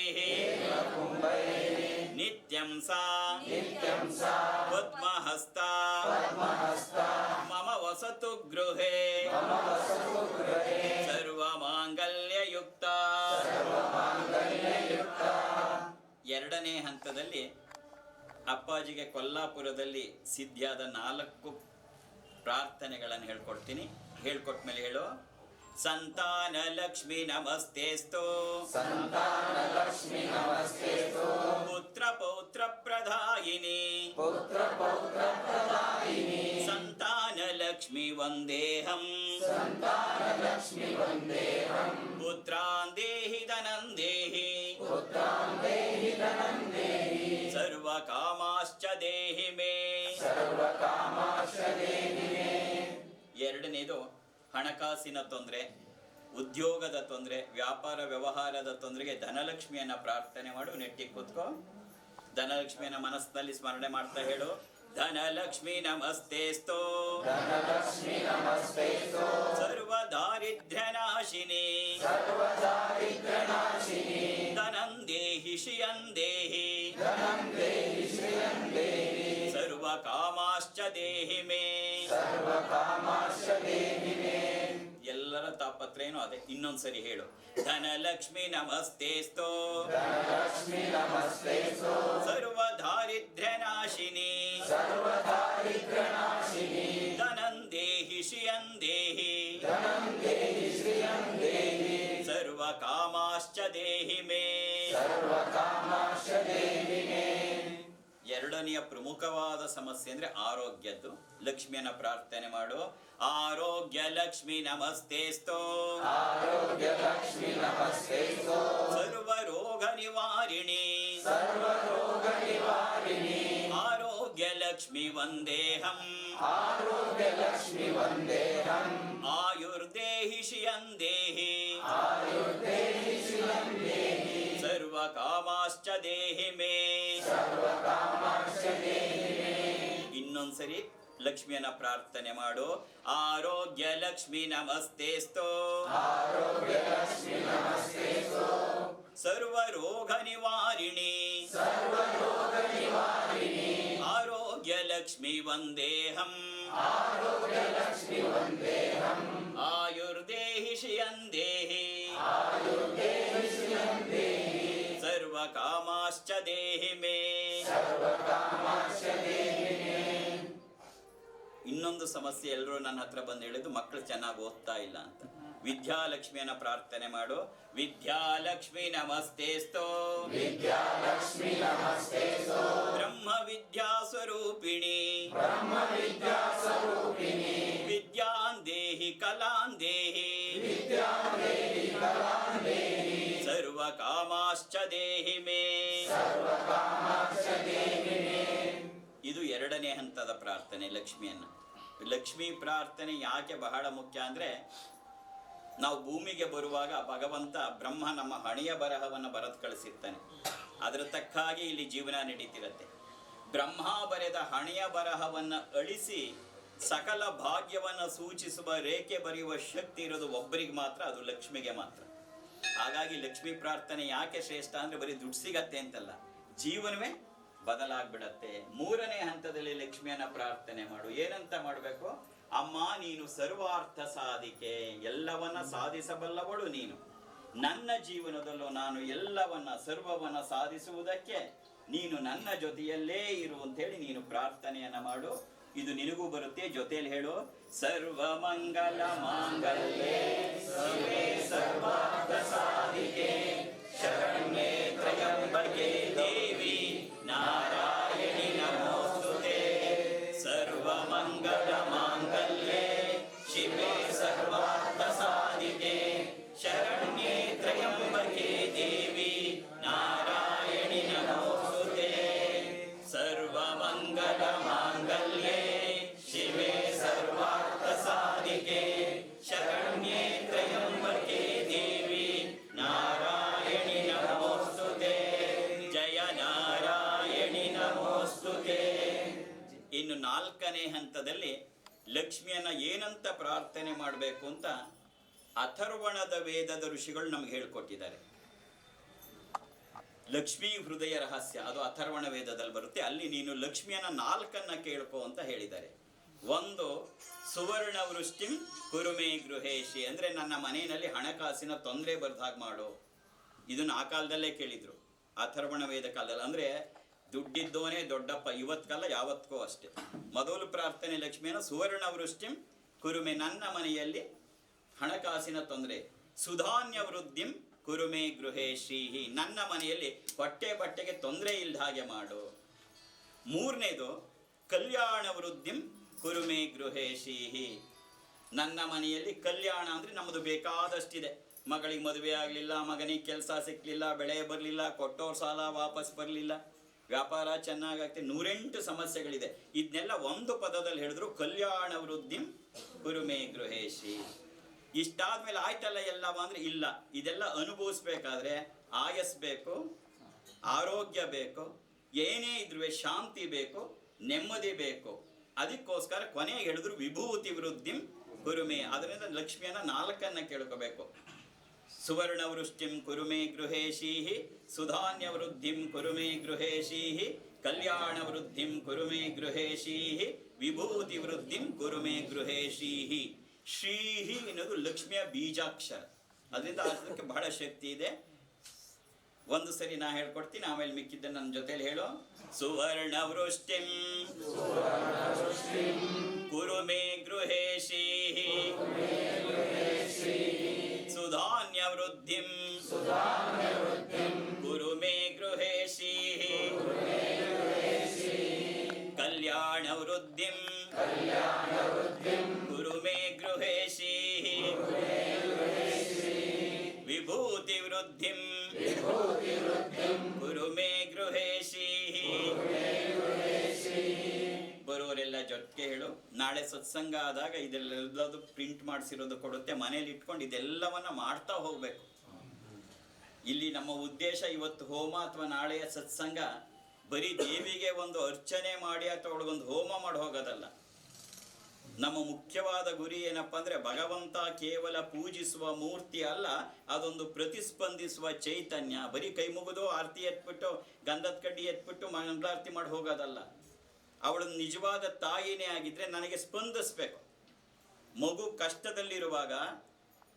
ನಿತ್ಯಂ ಸಾ ಪದ್ಮಹಸ್ತ ಮಮ ವಸತು ಗೃಹೇ ಸರ್ವ ಮಾಂಗಲ್ಯಯುಕ್ತ. ಎರಡನೇ ಹಂತದಲ್ಲಿ ಅಪ್ಪಾಜಿಗೆ ಕೊಲ್ಲಾಪುರದಲ್ಲಿ ಸಿದ್ಧಿಯಾದ 4 ಪ್ರಾರ್ಥನೆಗಳನ್ನು ಹೇಳ್ಕೊಡ್ತೀನಿ. ಹೇಳ್ಕೊಟ್ಮೇಲೆ ಹೇಳು. ಸಂತಾನ ಲಕ್ಷ್ಮಿ ನಮಸ್ತೆಸ್ತು ಪುತ್ರ ಪೌತ್ರ ಪ್ರದಾಯಿನಿ ಸಂತಾನ ಲಕ್ಷ್ಮಿ ವಂದೇಹಂ ಪುತ್ರಾನ್ ದೇಹಿ ಧನಂ ದೇಹಿ ಸರ್ವ ಕಾಮಾಶ್ಚ ದೇಹಿ ಮೇ. ಎರಡನೇದು ಹಣಕಾಸಿನ ತೊಂದರೆ, ಉದ್ಯೋಗದ ತೊಂದರೆ, ವ್ಯಾಪಾರ ವ್ಯವಹಾರದ ತೊಂದರೆಗೆ ಧನಲಕ್ಷ್ಮಿಯನ್ನ ಪ್ರಾರ್ಥನೆ ಮಾಡು. ನೆಟ್ಟಿ ಕೂತ್ಕೋ. ಧನಲಕ್ಷ್ಮಿಯನ್ನ ಮನಸ್ಸಿನಲ್ಲಿ ಸ್ಮರಣೆ ಮಾಡ್ತಾ ಹೇಳು. ಧನಲಕ್ಷ್ಮಿ ನಮಸ್ತೆಸ್ತು ಸರ್ವ ದಾರಿದ್ರ್ಯ ನಾಶಿನಿ ಧನಂ ದೇಹಿ ಶ್ರಿಯಂ ದೇಹಿ ಸರ್ವ ಕಾಮಾಶ್ಚ ದೇಹಿ ಮೇ. ಎಲ್ಲರ ತಾಪತ್ರೇನು ಅದೇ. ಇನ್ನೊಂದ್ಸರಿ ಹೇಳು. ಧನಲಕ್ಷ್ಮಿ ನಮಸ್ತೆಸ್ತು ಸರ್ವ ದಾರಿದ್ರ್ಯ ನಾಶಿನಿ ಧನಂ ದೇಹಿ ಶ್ರಿಯಂ ದೇಹಿ ಸರ್ವ ಕಾಮಾಶ್ಚ ದೇಹಿ ಮೇ. ಎರಡನೇ ಮೂರನೆಯ ಪ್ರಮುಖವಾದ ಸಮಸ್ಯೆ ಅಂದ್ರೆ ಆರೋಗ್ಯದ್ದು. ಲಕ್ಷ್ಮಿಯನ್ನ ಪ್ರಾರ್ಥನೆ ಮಾಡು. ಆರೋಗ್ಯ ಲಕ್ಷ್ಮಿ ನಮಸ್ತೇಸ್ತೋ, ಆರೋಗ್ಯ ಲಕ್ಷ್ಮಿ ನಮಸ್ತೇಸ್ತೋ, ಸರ್ವ ರೋಗ ನಿವಾರಿಣಿ, ಸರ್ವ ರೋಗ ನಿವಾರಿಣಿ, ಆರೋಗ್ಯ ಲಕ್ಷ್ಮಿ ವಂದೇಹಂ, ಆರೋಗ್ಯ ಲಕ್ಷ್ಮಿ ವಂದೇಹಂ, ಆಯುರ್ದೇಹಿ ಶಿಯಂದೇಹಿ, ಆಯುರ್ದೇಹಿ ಶಿವಂ ದೇಹಿ, ಸರ್ವ ಕಾಮಾಶ್ಚ ದೇಹಿ ಮೇ. ಸರ್ವ ಕಾಮಾಶ್ಚ ದೇಹಿ ಮೇ. ಇನ್ನೊಂದ್ಸರಿ ಲಕ್ಷ್ಮಿಯನ್ನ ಪ್ರಾರ್ಥನೆ ಮಾಡು. ಆರೋಗ್ಯ ಲಕ್ಷ್ಮಿ ನಮಸ್ತೇಸ್ತೋ, ಆರೋಗ್ಯ ಲಕ್ಷ್ಮಿ ನಮಸ್ತೇಸ್ತೋ, ಸರ್ವ ರೋಗ ನಿವಾರಿಣಿ, ಸರ್ವ ರೋಗ ನಿವಾರಿಣಿ, ಆರೋಗ್ಯ ಲಕ್ಷ್ಮಿ ವಂದೇಹಂ, ಆರೋಗ್ಯ ಲಕ್ಷ್ಮಿ ವಂದೇಹಂ, ಆಯುರ್ದೇಹಿ ಶಿಯಂದೇಹಿ, ಆಯುರ್ದೇಹಿ ಶಿವಂ ದೇಹಿ, ಸರ್ವ ಕಾಮಾಶ್ಚ ದೇಹಿ ಮೇ. ಸರ್ವ ಕಾಮಾಶ್ಚ ದೇಹಿ ಮೇ. ಇನ್ನೊಂದು ಸಮಸ್ಯೆ ಎಲ್ಲರೂ ನನ್ನ ಹತ್ರ ಬಂದು ಹೇಳಿದ್ದು ಮಕ್ಕಳು ಚೆನ್ನಾಗಿ ಓದ್ತಾ ಇಲ್ಲ ಅಂತ. ವಿದ್ಯಾಲಕ್ಷ್ಮಿಯನ್ನ ಪ್ರಾರ್ಥನೆ ಮಾಡು. ವಿದ್ಯಾಲಕ್ಷ್ಮಿ ನಮಸ್ತೇಸ್ತೋ, ವಿದ್ಯಾಲಕ್ಷ್ಮಿ ನಮಸ್ತೇಸ್ತೋ, ಬ್ರಹ್ಮ ವಿದ್ಯಾ ಸ್ವರೂಪಿಣಿ, ಬ್ರಹ್ಮ ವಿದ್ಯಾ ಸ್ವರೂಪಿಣಿ, ವಿದ್ಯಾನ್ ದೇಹಿ ಕಲಾನ್ ದೇಹಿ, ವಿದ್ಯಾಂ ದೇಹಿ ಕಲಾಂ ದೇಹಿ, ಸರ್ವ ಕಾಮಾಶ್ಚ ದೇಹಿ ಮೇ. ಸರ್ವ ಕಾಮಾಶ್ಚ ದೇಹಿ ಮೇ. ಇದು ಎರಡನೇ ಹಂತದ ಪ್ರಾರ್ಥನೆ ಲಕ್ಷ್ಮಿಯನ್ನ. ಲಕ್ಷ್ಮೀ ಪ್ರಾರ್ಥನೆ ಯಾಕೆ ಬಹಳ ಮುಖ್ಯ ಅಂದ್ರೆ, ನಾವು ಭೂಮಿಗೆ ಬರುವಾಗ ಭಗವಂತ ಬ್ರಹ್ಮ ನಮ್ಮ ಹಣೆಯ ಬರಹವನ್ನು ಬರೆದು ಕಳಿಸಿರ್ತಾನೆ. ಅದರ ತಕ್ಕಾಗಿ ಇಲ್ಲಿ ಜೀವನ ನಡೀತಿರತ್ತೆ. ಬ್ರಹ್ಮ ಬರೆದ ಹಣೆಯ ಬರಹವನ್ನು ಅಳಿಸಿ ಸಕಲ ಭಾಗ್ಯವನ್ನು ಸೂಚಿಸುವ ರೇಖೆ ಬರೆಯುವ ಶಕ್ತಿ ಇರೋದು ಒಬ್ಬರಿಗೆ ಮಾತ್ರ, ಅದು ಲಕ್ಷ್ಮಿಗೆ ಮಾತ್ರ. ಹಾಗಾಗಿ ಲಕ್ಷ್ಮೀ ಪ್ರಾರ್ಥನೆ ಯಾಕೆ ಶ್ರೇಷ್ಠ ಅಂದ್ರೆ ಬರೀ ದುಡ್ಡು ಸಿಗತ್ತೆ ಅಂತಲ್ಲ, ಜೀವನವೇ ಬದಲಾಗ್ಬಿಡತ್ತೆ. ಮೂರನೇ ಹಂತದಲ್ಲಿ ಲಕ್ಷ್ಮಿಯನ್ನ ಪ್ರಾರ್ಥನೆ ಮಾಡು. ಏನಂತ ಮಾಡಬೇಕು? ಅಮ್ಮ ನೀನು ಸರ್ವಾರ್ಥ ಸಾಧಿಕೆ, ಎಲ್ಲವನ್ನ ಸಾಧಿಸಬಲ್ಲವಳು ನೀನು. ನನ್ನ ಜೀವನದಲ್ಲೂ ನಾನು ಎಲ್ಲವನ್ನ ಸರ್ವವನ್ನ ಸಾಧಿಸುವುದಕ್ಕೆ ನೀನು ನನ್ನ ಜೊತೆಯಲ್ಲೇ ಇರು ಅಂತೇಳಿ ನೀನು ಪ್ರಾರ್ಥನೆಯನ್ನ ಮಾಡು. ಇದು ನಿನಗೂ ಬರುತ್ತೆ, ಜೊತೆಯಲ್ಲಿ ಹೇಳು. ಸರ್ವ ಮಂಗಲ ಮಾಂಗಲ್ಯೆ ಶಿವೆ ಸರ್ವಾರ್ಥ ಸಾಧಿಕೆ ಶರಣ್ಯೇ ತ್ರಯಂಬಕೆ ದೇವಿ ನಾರಾಯಣಿ ನಮೋಸ್ತುತೆ. ಸರ್ವ ಮಂಗಲ ಮಾಂಗಲ್ಯೆ ಶಿವೆ ಸರ್ವಾರ್ಥ ಸಾಧಿಕೆ ಶರಣ್ಯೇ ತ್ರಯಂಬಕೆ ದೇವಿ ನಾರಾಯಣಿ ನಮೋಸ್ತುತೆ. ಸರ್ವ ಮಂಗಲ ಮಾಂಗಲ್ಯೆ ಶಿವೆ ಸರ್ವಾರ್ಥ ಸಾಧಿಕೆ ಶರಣ್ಯೇ ತ್ರ್ಯಂಬಕೆ ದೇವಿ ನಾರಾಯಣಿ ನಮೋಸ್ತುತೆ. ಜಯ ನಾರಾಯಣಿ ನಮೋಸ್ತುತೆ. ಇನ್ನು ನಾಲ್ಕನೇ ಹಂತದಲ್ಲಿ ಲಕ್ಷ್ಮಿಯನ್ನ ಏನಂತ ಪ್ರಾರ್ಥನೆ ಮಾಡಬೇಕು ಅಂತ ಅಥರ್ವಣದ ವೇದದ ಋಷಿಗಳು ನಮ್ಗೆ ಹೇಳ್ಕೊಟ್ಟಿದ್ದಾರೆ. ಲಕ್ಷ್ಮೀ ಹೃದಯ ರಹಸ್ಯ, ಅದು ಅಥರ್ವಣ ವೇದದಲ್ಲಿ ಬರುತ್ತೆ. ಅಲ್ಲಿ ನೀನು ಲಕ್ಷ್ಮಿಯನ್ನ ನಾಲ್ಕನ್ನ ಕೇಳ್ಕೊ ಅಂತ ಹೇಳಿದ್ದಾರೆ. ಒಂದು, ಸುವರ್ಣ ವೃಷ್ಟಿಂ ಕುರುಮೇ ಗೃಹೇಶಿ, ಅಂದ್ರೆ ನನ್ನ ಮನೆಯಲ್ಲಿ ಹಣಕಾಸಿನ ತೊಂದರೆ ಬರ್ದಾಗ ಮಾಡು. ಇದನ್ನ ಆ ಕಾಲದಲ್ಲೇ ಕೇಳಿದ್ರು, ಅಥರ್ವಣ ವೇದ ಕಾಲದಲ್ಲಿ. ಅಂದ್ರೆ ದುಡ್ಡಿದ್ದೋನೇ ದೊಡ್ಡಪ್ಪ, ಇವತ್ಕಲ್ಲ ಯಾವತ್ಕೋ ಅಷ್ಟೇ. ಮೊದಲು ಪ್ರಾರ್ಥನೆ ಲಕ್ಷ್ಮಿಯನ್ನ ಸುವರ್ಣ ವೃಷ್ಟಿಂ ಕುರುಮೆ, ನನ್ನ ಮನೆಯಲ್ಲಿ ಹಣಕಾಸಿನ ತೊಂದರೆ. ಸುಧಾನ್ಯ ವೃದ್ಧಿಂ ಕುರುಮೇ ಗೃಹೇ ಶ್ರೀಹಿ, ನನ್ನ ಮನೆಯಲ್ಲಿ ಬಟ್ಟೆಗೆ ತೊಂದರೆ ಇಲ್ಲದ ಹಾಗೆ ಮಾಡು. ಮೂರನೇದು, ಕಲ್ಯಾಣ ವೃದ್ಧಿಂ ಕುರುಮೇ ಗೃಹೇ ಶ್ರೀಹಿ, ನನ್ನ ಮನೆಯಲ್ಲಿ ಕಲ್ಯಾಣ ಅಂದರೆ ನಮ್ಮದು ಬೇಕಾದಷ್ಟಿದೆ. ಮಗಳಿಗೆ ಮದುವೆ ಆಗಲಿಲ್ಲ, ಮಗನಿಗೆ ಕೆಲಸ ಸಿಕ್ಕಲಿಲ್ಲ, ಬೆಳೆ ಬರಲಿಲ್ಲ, ಕೊಟ್ಟೋರ್ ಸಾಲ ವಾಪಸ್ ಬರಲಿಲ್ಲ, ವ್ಯಾಪಾರ ಚೆನ್ನಾಗಾಗ್ತದೆ, 108 ಸಮಸ್ಯೆಗಳಿದೆ. ಇದನ್ನೆಲ್ಲ ಒಂದು ಪದದಲ್ಲಿ ಹೇಳಿದ್ರು, ಕಲ್ಯಾಣ ವೃದ್ಧಿಂ ಕುರುಮೇ ಗೃಹೇಶಿ. ಇಷ್ಟಾದ್ಮೇಲೆ ಆಯ್ತಲ್ಲ ಎಲ್ಲವ ಅಂದ್ರೆ ಇಲ್ಲ, ಇದೆಲ್ಲ ಅನುಭವಿಸ್ಬೇಕಾದ್ರೆ ಆಯಸ್ ಬೇಕು, ಆರೋಗ್ಯ ಬೇಕು, ಏನೇ ಇದ್ರೂ ಶಾಂತಿ ಬೇಕು, ನೆಮ್ಮದಿ ಬೇಕು. ಅದಕ್ಕೋಸ್ಕರ ಕೊನೆಗೆ ಹೇಳಿದ್ರು ವಿಭೂತಿ ವೃದ್ಧಿಂ ಕುರುಮೇ. ಅದರಿಂದ ಲಕ್ಷ್ಮಿಯನ್ನ ನಾಲ್ಕನ್ನ ಕೇಳ್ಕೋಬೇಕು. ಸುವರ್ಣ ವೃಷ್ಟಿಂ ಕುರುಮೇ ಗೃಹೇಶೀಹಿ, ಸುಧಾನ್ಯ ವೃದ್ಧಿಂ ಕುರುಮೇ ಗೃಹೇಶೀಹಿ, ಕಲ್ಯಾಣ ವೃದ್ಧಿಂ ಕುರುಮೇ ಗೃಹೇಶೀಹಿ, ವಿಭೂತಿ ವೃದ್ಧಿಂ ಕುರುಮೇ ಗೃಹೇಶೀಹಿ. ಶ್ರೀಹಿ ಅನ್ನೋದು ಲಕ್ಷ್ಮಿಯ ಬೀಜಾಕ್ಷರ, ಅದರಿಂದ ಅದಕ್ಕೆ ಬಹಳ ಶಕ್ತಿ ಇದೆ. ಒಂದು ಸರಿ ನಾ ಹೇಳ್ಕೊಡ್ತೀನಿ, ಆಮೇಲೆ ಮಿಕ್ಕಿದ್ದ ನನ್ನ ಜೊತೆಲಿ ಹೇಳು. ಸುವರ್ಣ ವೃಷ್ಟಿಂ ಕುರುಮೇ ಗೃಹೇಶೀಹಿ, ಸುಧಾನ್ಯ ವೃದ್ಧಿಂ ಕುರುಮೇ ಗೃಹೇಶೀಹಿ, ವೃದ್ಧಿಂ ಕುರು ಮೇ ಗೃಹೇಶಿ ವಿಭೂತಿ ವೃದ್ಧಿಂ ಕುರು ಮೇ ಗೃಹೇಶಿ. ಬರೋರೆಲ್ಲ ಜೊತೆಗೆ ಹೇಳು. ನಾಳೆ ಸತ್ಸಂಗ ಆದಾಗ ಇದೆಲ್ಲದು ಪ್ರಿಂಟ್ ಮಾಡಿಸಿರೋದು ಕೊಡುತ್ತೆ, ಮನೇಲಿ ಇಟ್ಕೊಂಡು ಇದೆಲ್ಲವನ್ನ ಮಾಡ್ತಾ ಹೋಗ್ಬೇಕು. ಇಲ್ಲಿ ನಮ್ಮ ಉದ್ದೇಶ ಇವತ್ತು ಹೋಮ ಅಥವಾ ನಾಳೆಯ ಸತ್ಸಂಗ ಬರೀ ದೇವಿಗೆ ಒಂದು ಅರ್ಚನೆ ಮಾಡಿ ಅಥವಾ ಅವಳಿಗೊಂದು ಹೋಮ ಮಾಡಿ ಹೋಗೋದಲ್ಲ. ನಮ್ಮ ಮುಖ್ಯವಾದ ಗುರಿ ಏನಪ್ಪ ಅಂದ್ರೆ ಭಗವಂತ ಕೇವಲ ಪೂಜಿಸುವ ಮೂರ್ತಿ ಅಲ್ಲ, ಅದೊಂದು ಪ್ರತಿಸ್ಪಂದಿಸುವ ಚೈತನ್ಯ. ಬರೀ ಕೈ ಮುಗಿದು ಆರತಿ ಎತ್ಬಿಟ್ಟು ಗಂಧದ ಕಡ್ಡಿ ಎತ್ಬಿಟ್ಟು ಮಂಗಳಾರತಿ ಮಾಡಿ ಹೋಗೋದಲ್ಲ. ಅವಳು ನಿಜವಾದ ತಾಯಿನೇ ಆಗಿದ್ರೆ ನನಗೆ ಸ್ಪಂದಿಸ್ಬೇಕು. ಮಗು ಕಷ್ಟದಲ್ಲಿರುವಾಗ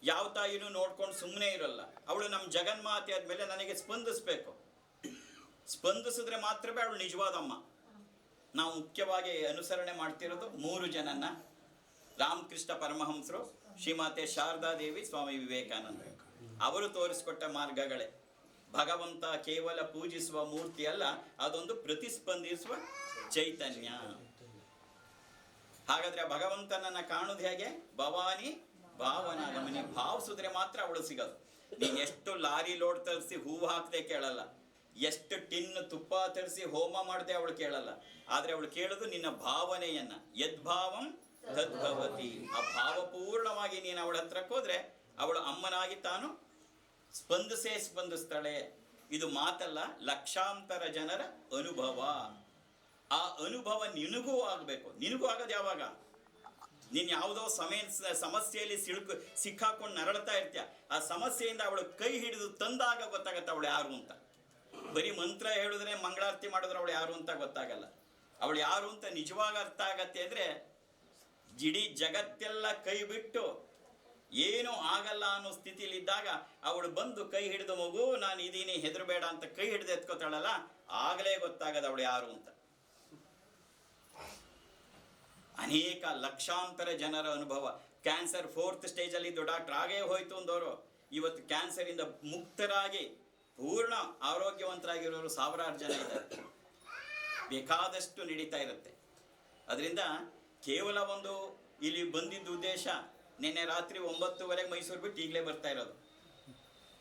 ಯಾವ ತಾಯಿನೂ ನೋಡ್ಕೊಂಡು ಸುಮ್ಮನೆ ಇರಲ್ಲ. ಅವಳು ನಮ್ಮ ಜಗನ್ಮಾತೆ ಆದ್ಮೇಲೆ ನನಗೆ ಸ್ಪಂದಿಸ್ಬೇಕು. ಸ್ಪಂದಿಸಿದ್ರೆ ಮಾತ್ರವೇ ಅವಳು ನಿಜವಾದಮ್ಮ. ನಾವು ಮುಖ್ಯವಾಗಿ ಅನುಸರಣೆ ಮಾಡ್ತಿರೋದು 3 ಜನನ್ನ: ರಾಮಕೃಷ್ಣ ಪರಮಹಂಸರು, ಶ್ರೀಮಾತೆ ಶಾರದಾದೇವಿ, ಸ್ವಾಮಿ ವಿವೇಕಾನಂದ. ಅವರು ತೋರಿಸ್ಕೊಟ್ಟ ಮಾರ್ಗಗಳೇ. ಭಗವಂತ ಕೇವಲ ಪೂಜಿಸುವ ಮೂರ್ತಿ ಅಲ್ಲ, ಅದೊಂದು ಪ್ರತಿಸ್ಪಂದಿಸುವ ಚೈತನ್ಯ. ಹಾಗಾದ್ರೆ ಭಗವಂತನನ್ನ ಕಾಣುದು ಹೇಗೆ? ಭವಾನಿ ಭಾವನಾಗಮನಿ. ಭಾವಿಸಿದ್ರೆ ಮಾತ್ರ ಅವಳು ಸಿಗೋದು. ನೀನ್ ಎಷ್ಟು ಲಾರಿ ಲೋಡ್ ತರಿಸಿ ಹೂವು ಹಾಕದೆ ಕೇಳಲ್ಲ, ಎಷ್ಟು ಟಿನ್ ತುಪ್ಪ ತರಿಸಿ ಹೋಮ ಮಾಡದೆ ಅವಳು ಕೇಳಲ್ಲ. ಆದ್ರೆ ಅವಳು ಕೇಳೋದು ನಿನ್ನ ಭಾವನೆಯನ್ನ. ಯದ್ಭಾವಂ ತದ್ಭವತಿ. ಆ ಭಾವಪೂರ್ಣವಾಗಿ ನೀನು ಅವಳ ಹತ್ರಕ್ಕೆ ಹೋದ್ರೆ ಅವಳು ಅಮ್ಮನಾಗಿ ತಾನು ಸ್ಪಂದಿಸ್ತಾಳೆ. ಇದು ಮಾತಲ್ಲ, ಲಕ್ಷಾಂತರ ಜನರ ಅನುಭವ. ಆ ಅನುಭವ ನಿನಗೂ ಆಗಬೇಕು. ನಿನಗೂ ಆಗೋದು ಯಾವಾಗ? ನೀನು ಯಾವುದೋ ಸಮಸ್ಯೆಯಲ್ಲಿ ಸಿಕ್ಕಾಕೊಂಡು ನರಳ್ತಾ ಇರ್ತೀಯ. ಆ ಸಮಸ್ಯೆಯಿಂದ ಅವಳು ಕೈ ಹಿಡಿದು ತಂದಾಗ ಗೊತ್ತಾಗತ್ತೆ ಅವಳು ಯಾರು ಅಂತ. ಬರೀ ಮಂತ್ರ ಹೇಳಿದ್ರೆ ಮಂಗಳಾರತಿ ಮಾಡಿದ್ರೆ ಅವಳು ಯಾರು ಅಂತ ಗೊತ್ತಾಗಲ್ಲ. ಅವಳು ಯಾರು ಅಂತ ನಿಜವಾಗ ಅರ್ಥ ಆಗತ್ತೆ ಅಂದ್ರೆ ಇಡೀ ಜಗತ್ತೆಲ್ಲ ಕೈ ಬಿಟ್ಟು ಏನೂ ಆಗಲ್ಲ ಅನ್ನೋ ಸ್ಥಿತಿಲಿದ್ದಾಗ ಅವಳು ಬಂದು ಕೈ ಹಿಡಿದು ಮಗು ನಾನು ಇದೀನಿ ಹೆದರಬೇಡ ಅಂತ ಕೈ ಹಿಡಿದು ಎತ್ಕೋತಾಳಲ್ಲ, ಆಗಲೇ ಗೊತ್ತಾಗದ ಅವಳು ಯಾರು ಅಂತ. ಅನೇಕ ಲಕ್ಷಾಂತರ ಜನರ ಅನುಭವ. ಕ್ಯಾನ್ಸರ್ 4th ಸ್ಟೇಜಲ್ಲಿ ಇದ್ದು ಡಾಕ್ಟರ್ ಆಗೇ ಹೋಯ್ತು ಅಂದವರು ಇವತ್ತು ಕ್ಯಾನ್ಸರ್ ಇಂದ ಮುಕ್ತರಾಗಿ ಪೂರ್ಣ ಆರೋಗ್ಯವಂತರಾಗಿರೋರು ಸಾವಿರಾರು ಜನ ಇದ್ದಾರೆ. ಬೇಕಾದಷ್ಟು ನಡೀತಾ ಇರುತ್ತೆ. ಅದರಿಂದ ಕೇವಲ ಒಂದು ಇಲ್ಲಿ ಬಂದಿದ್ದ ಉದ್ದೇಶ, ನಿನ್ನೆ ರಾತ್ರಿ 9:30 ಮೈಸೂರು ಬಿಟ್ಟು ಈಗಲೇ ಬರ್ತಾ ಇರೋದು.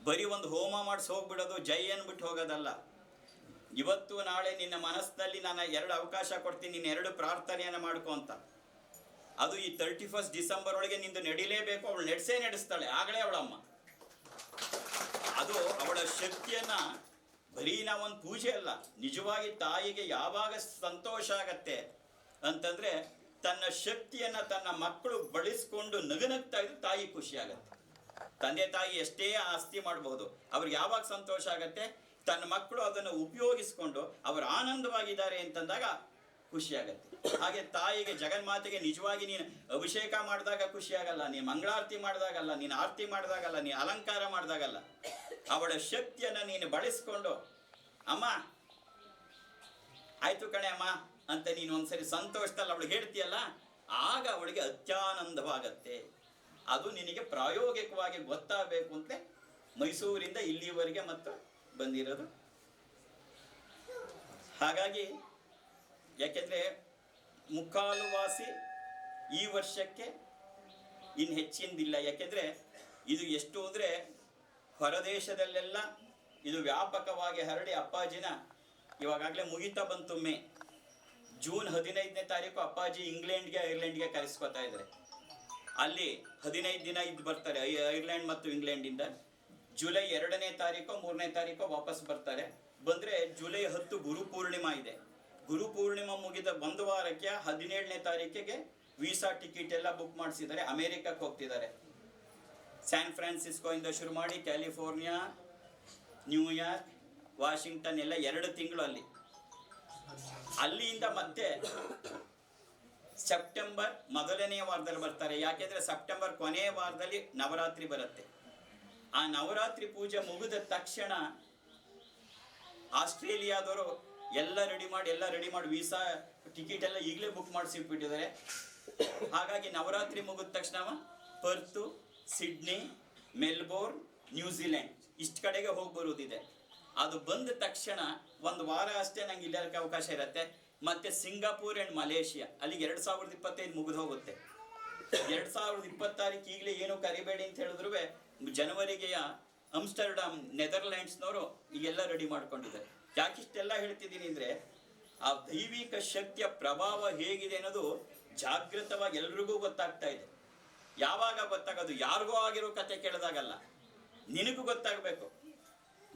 ಬರೀ ಒಂದು ಹೋಮ ಮಾಡಿಸಿ ಹೋಗ್ಬಿಡೋದು, ಜೈ ಅನ್ಬಿಟ್ಟು ಹೋಗೋದಲ್ಲ. ಇವತ್ತು ನಾಳೆ ನಿನ್ನ ಮನಸ್ಸಿನಲ್ಲಿ ನಾನು 2 ಅವಕಾಶ ಕೊಡ್ತೀನಿ, ನೀನು 2 ಪ್ರಾರ್ಥನೆಯನ್ನು ಮಾಡ್ಕೊ ಅಂತ. ಅದು ಈ 31 ಡಿಸೆಂಬರ್ ಒಳಗೆ ನಿಂದು ನಡಿಲೇಬೇಕು. ಅವಳು ನಡೆಸ್ತಾಳೆ, ಆಗಲೇ ಅವಳಮ್ಮ. ಅದು ಅವಳ ಶಕ್ತಿಯನ್ನ ಬರೀ ನಾವೊಂದು ಪೂಜೆ ಅಲ್ಲ, ನಿಜವಾಗಿ ತಾಯಿಗೆ ಯಾವಾಗ ಸಂತೋಷ ಆಗತ್ತೆ ಅಂತಂದ್ರೆ ತನ್ನ ಶಕ್ತಿಯನ್ನ ತನ್ನ ಮಕ್ಕಳು ಬಳಸ್ಕೊಂಡು ನಗನಗ್ತಾ ಇದ್ರೆ ತಾಯಿ ಖುಷಿ ಆಗತ್ತೆ. ತಂದೆ ತಾಯಿ ಎಷ್ಟೇ ಆಸ್ತಿ ಮಾಡಬಹುದು, ಅವ್ರಿಗೆ ಯಾವಾಗ ಸಂತೋಷ ಆಗತ್ತೆ? ತನ್ನ ಮಕ್ಕಳು ಅದನ್ನು ಉಪಯೋಗಿಸ್ಕೊಂಡು ಅವರು ಆನಂದವಾಗಿದ್ದಾರೆ ಅಂತಂದಾಗ ಖುಷಿ ಆಗತ್ತೆ. ಹಾಗೆ ತಾಯಿಗೆ, ಜಗನ್ಮಾತೆಗೆ ನಿಜವಾಗಿ ನೀನು ಅಭಿಷೇಕ ಮಾಡಿದಾಗ ಖುಷಿ ಆಗಲ್ಲ, ನೀನು ಮಂಗಳಾರತಿ ಮಾಡಿದಾಗಲ್ಲ, ನೀನು ಆರತಿ ಮಾಡಿದಾಗಲ್ಲ, ನೀನು ಅಲಂಕಾರ ಮಾಡಿದಾಗಲ್ಲ. ಅವಳ ಶಕ್ತಿಯನ್ನು ನೀನು ಬಳಸ್ಕೊಂಡು ಅಮ್ಮ ಆಯ್ತು ಕಣೆ ಅಮ್ಮ ಅಂತ ನೀನು ಒಂದ್ಸರಿ ಸಂತೋಷದಲ್ಲಿ ಅವಳು ಹೇಳ್ತೀಯಲ್ಲ, ಆಗ ಅವಳಿಗೆ ಅತ್ಯಾನಂದವಾಗತ್ತೆ. ಅದು ನಿನಗೆ ಪ್ರಾಯೋಗಿಕವಾಗಿ ಗೊತ್ತಾಗಬೇಕು ಅಂತ ಮೈಸೂರಿಂದ ಇಲ್ಲಿವರೆಗೆ ಮತ್ತು ಬಂದಿರೋದು. ಹಾಗಾಗಿ ಯಾಕೆಂದರೆ ಮುಕ್ಕಾಲು ವಾಸಿ ಈ ವರ್ಷಕ್ಕೆ ಇನ್ನು ಹೆಚ್ಚಿಂದಿಲ್ಲ. ಯಾಕೆಂದರೆ ಇದು ಎಷ್ಟು ಅಂದರೆ ಹೊರದೇಶದಲ್ಲೆಲ್ಲ ಇದು ವ್ಯಾಪಕವಾಗಿ ಹರಡಿ ಅಪ್ಪಾಜಿನ ಇವಾಗಲೇ ಮುಗಿತಾ ಬಂತು. ಜೂನ್ 15ನೇ ತಾರೀಕು ಅಪ್ಪಾಜಿ ಇಂಗ್ಲೆಂಡ್ಗೆ ಐರ್ಲೆಂಡ್ಗೆ ಕರೆಸ್ಕೊತಾ ಇದ್ದಾರೆ. ಅಲ್ಲಿ 15 ದಿನ ಇದ್ದು ಬರ್ತಾರೆ ಐರ್ಲೆಂಡ್ ಮತ್ತು ಇಂಗ್ಲೆಂಡಿಂದ. ಜುಲೈ 2ನೇ ತಾರೀಕು 3ನೇ ತಾರೀಕು ವಾಪಸ್ ಬರ್ತಾರೆ. ಬಂದರೆ ಜುಲೈ 10 ಗುರುಪೂರ್ಣಿಮಾ ಇದೆ. ಗುರುಪೂರ್ಣಿಮಾ ಮುಗಿದ ಒಂದು ವಾರಕ್ಕೆ 17ನೇ ತಾರೀಕಿಗೆ ವೀಸಾ ಟಿಕೆಟ್ ಎಲ್ಲ ಬುಕ್ ಮಾಡಿಸಿದ್ದಾರೆ. ಅಮೇರಿಕಕ್ಕೆ ಹೋಗ್ತಿದ್ದಾರೆ. ಸ್ಯಾನ್ ಫ್ರಾನ್ಸಿಸ್ಕೋ ಇಂದ ಶುರು ಮಾಡಿ ಕ್ಯಾಲಿಫೋರ್ನಿಯಾ, ನ್ಯೂಯಾರ್ಕ್, ವಾಷಿಂಗ್ಟನ್ ಎಲ್ಲ 2 ತಿಂಗಳು ಅಲ್ಲಿಂದ ಮತ್ತೆ ಸೆಪ್ಟೆಂಬರ್ ಮೊದಲನೇ ವಾರದಲ್ಲಿ ಬರ್ತಾರೆ. ಯಾಕೆಂದ್ರೆ ಸೆಪ್ಟೆಂಬರ್ ಕೊನೆಯ ವಾರದಲ್ಲಿ ನವರಾತ್ರಿ ಬರುತ್ತೆ. ಆ ನವರಾತ್ರಿ ಪೂಜೆ ಮುಗಿದ ತಕ್ಷಣ ಆಸ್ಟ್ರೇಲಿಯಾದವರು ಎಲ್ಲ ರೆಡಿ ಮಾಡಿ ವೀಸಾ ಟಿಕೆಟ್ ಎಲ್ಲ ಈಗಲೇ ಬುಕ್ ಮಾಡಿಸಿಬಿಟ್ಟಿದ್ದಾರೆ. ಹಾಗಾಗಿ ನವರಾತ್ರಿ ಮುಗಿದ ತಕ್ಷಣ ಪರ್ತು, ಸಿಡ್ನಿ, ಮೆಲ್ಬೋರ್ನ್, ನ್ಯೂಜಿಲೆಂಡ್ ಇಷ್ಟು ಕಡೆಗೆ ಹೋಗಿ ಬರುವುದಿದೆ. ಅದು ಬಂದ ತಕ್ಷಣ ಒಂದು ವಾರ ಅಷ್ಟೇ ನಂಗೆ ಇಲ್ಲಕ್ಕೆ ಅವಕಾಶ ಇರುತ್ತೆ. ಮತ್ತು ಸಿಂಗಾಪುರ್ ಆ್ಯಂಡ್ ಮಲೇಷಿಯಾ, ಅಲ್ಲಿಗೆ 2025 ಮುಗಿದು ಹೋಗುತ್ತೆ. 2026 ಈಗಲೇ ಏನು ಕರಿಬೇಡಿ ಅಂತ ಹೇಳಿದ್ರು ಜನವರಿಗೆ ಆಮ್ಸ್ಟರ್ಡಾಮ್ ನೆದರ್ಲ್ಯಾಂಡ್ಸ್ನವರು ಈಗೆಲ್ಲ ರೆಡಿ ಮಾಡ್ಕೊಂಡಿದ್ದಾರೆ. ಯಾಕಿಷ್ಟೆಲ್ಲ ಹೇಳ್ತಿದ್ದೀನಿ ಅಂದರೆ ಆ ದೈವಿಕ ಶಕ್ತಿಯ ಪ್ರಭಾವ ಹೇಗಿದೆ ಅನ್ನೋದು ಜಾಗೃತವಾಗಿ ಎಲ್ರಿಗೂ ಗೊತ್ತಾಗ್ತಾ ಇದೆ. ಯಾವಾಗ ಗೊತ್ತಾಗೋದು? ಯಾರಿಗೋ ಆಗಿರೋ ಕತೆ ಕೇಳಿದಾಗಲ್ಲ, ನಿನಗೂ ಗೊತ್ತಾಗಬೇಕು.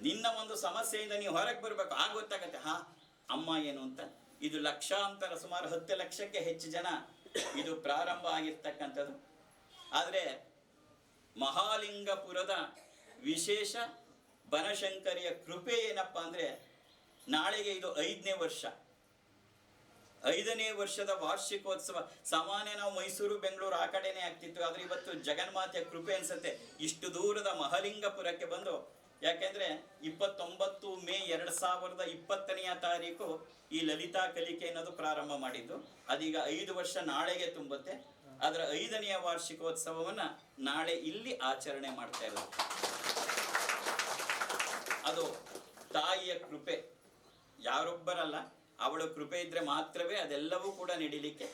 ನಿನ್ನ ಒಂದು ಸಮಸ್ಯೆಯಿಂದ ನೀವು ಹೊರಗೆ ಬರಬೇಕು, ಆಗ ಗೊತ್ತಾಗತ್ತೆ ಹಾ ಅಮ್ಮ ಏನು ಅಂತ. ಇದು ಲಕ್ಷಾಂತರ, ಸುಮಾರು 10 ಲಕ್ಷಕ್ಕೆ ಹೆಚ್ಚು ಜನ ಇದು ಪ್ರಾರಂಭ ಆಗಿರ್ತಕ್ಕಂಥದ್ದು. ಆದರೆ ಮಹಾಲಿಂಗಪುರದ ವಿಶೇಷ ಬನಶಂಕರಿಯ ಕೃಪೆ ಏನಪ್ಪ ಅಂದರೆ, ನಾಳೆಗೆ ಇದು 5ನೇ ವರ್ಷ. 5ನೇ ವರ್ಷದ ವಾರ್ಷಿಕೋತ್ಸವ. ಸಾಮಾನ್ಯ ನಾವು ಮೈಸೂರು ಬೆಂಗಳೂರು ಆ ಕಡೆನೇ ಆಗ್ತಿತ್ತು, ಆದರೆ ಇವತ್ತು ಜಗನ್ಮಾತೆಯ ಕೃಪೆ ಅನ್ಸುತ್ತೆ ಇಷ್ಟು ದೂರದ ಮಹಾಲಿಂಗಪುರಕ್ಕೆ ಬಂದು. ಯಾಕೆಂದರೆ 29 ಮೇ 2020ನೇ ತಾರೀಕು ಈ ಲಲಿತಾ ಕಲಿಕೆ ಅನ್ನೋದು ಪ್ರಾರಂಭ ಮಾಡಿದ್ದು. ಅದೀಗ 5 ವರ್ಷ ನಾಳೆಗೆ ತುಂಬುತ್ತೆ. ಅದರ 5ನೇ ವಾರ್ಷಿಕೋತ್ಸವವನ್ನು ನಾಳೆ ಇಲ್ಲಿ ಆಚರಣೆ ಮಾಡ್ತಾ ಇರೋದು. ಅದು ತಾಯಿಯ ಕೃಪೆ, ಯಾರೊಬ್ಬರಲ್ಲ, ಅವಳ ಕೃಪೆ ಇದ್ದರೆ ಮಾತ್ರವೇ ಅದೆಲ್ಲವೂ ಕೂಡ ನಡೀಲಿಕ್ಕೆ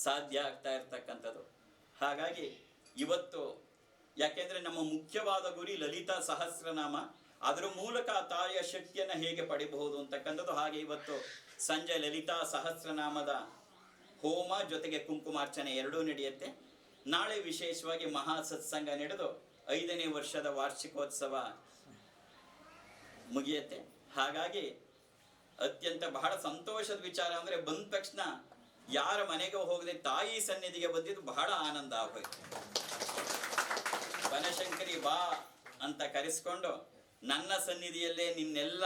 ಸಾಧ್ಯ ಆಗ್ತಾ ಇರ್ತಕ್ಕಂಥದ್ದು. ಹಾಗಾಗಿ ಇವತ್ತು ಯಾಕೆಂದರೆ ನಮ್ಮ ಮುಖ್ಯವಾದ ಗುರಿ ಲಲಿತಾ ಸಹಸ್ರನಾಮ, ಅದರ ಮೂಲಕ ಆ ತಾಯಿಯ ಶಕ್ತಿಯನ್ನು ಹೇಗೆ ಪಡಿಬಹುದು ಅಂತಕ್ಕಂಥದ್ದು. ಹಾಗೆ ಇವತ್ತು ಸಂಜೆ ಲಲಿತಾ ಸಹಸ್ರನಾಮದ ಹೋಮ ಜೊತೆಗೆ ಕುಂಕುಮಾರ್ಚನೆ ಎರಡೂ ನಡೆಯುತ್ತೆ. ನಾಳೆ ವಿಶೇಷವಾಗಿ ಮಹಾ ಸತ್ಸಂಗ ನಡೆದು 5ನೇ ವರ್ಷದ ವಾರ್ಷಿಕೋತ್ಸವ ಮುಗಿಯುತ್ತೆ. ಹಾಗಾಗಿ ಅತ್ಯಂತ ಬಹಳ ಸಂತೋಷದ ವಿಚಾರ ಅಂದರೆ, ಬಂದ ತಕ್ಷಣ ಯಾರ ಮನೆಗೆ ಹೋಗದೆ ತಾಯಿ ಸನ್ನಿಧಿಗೆ ಬಂದಿದ್ದು ಬಹಳ ಆನಂದ ಆಗೋಯ್ತು. ಬನಶಂಕರಿ ಬಾ ಅಂತ ಕರೆಸ್ಕೊಂಡು ನನ್ನ ಸನ್ನಿಧಿಯಲ್ಲೇ ನಿನ್ನೆಲ್ಲ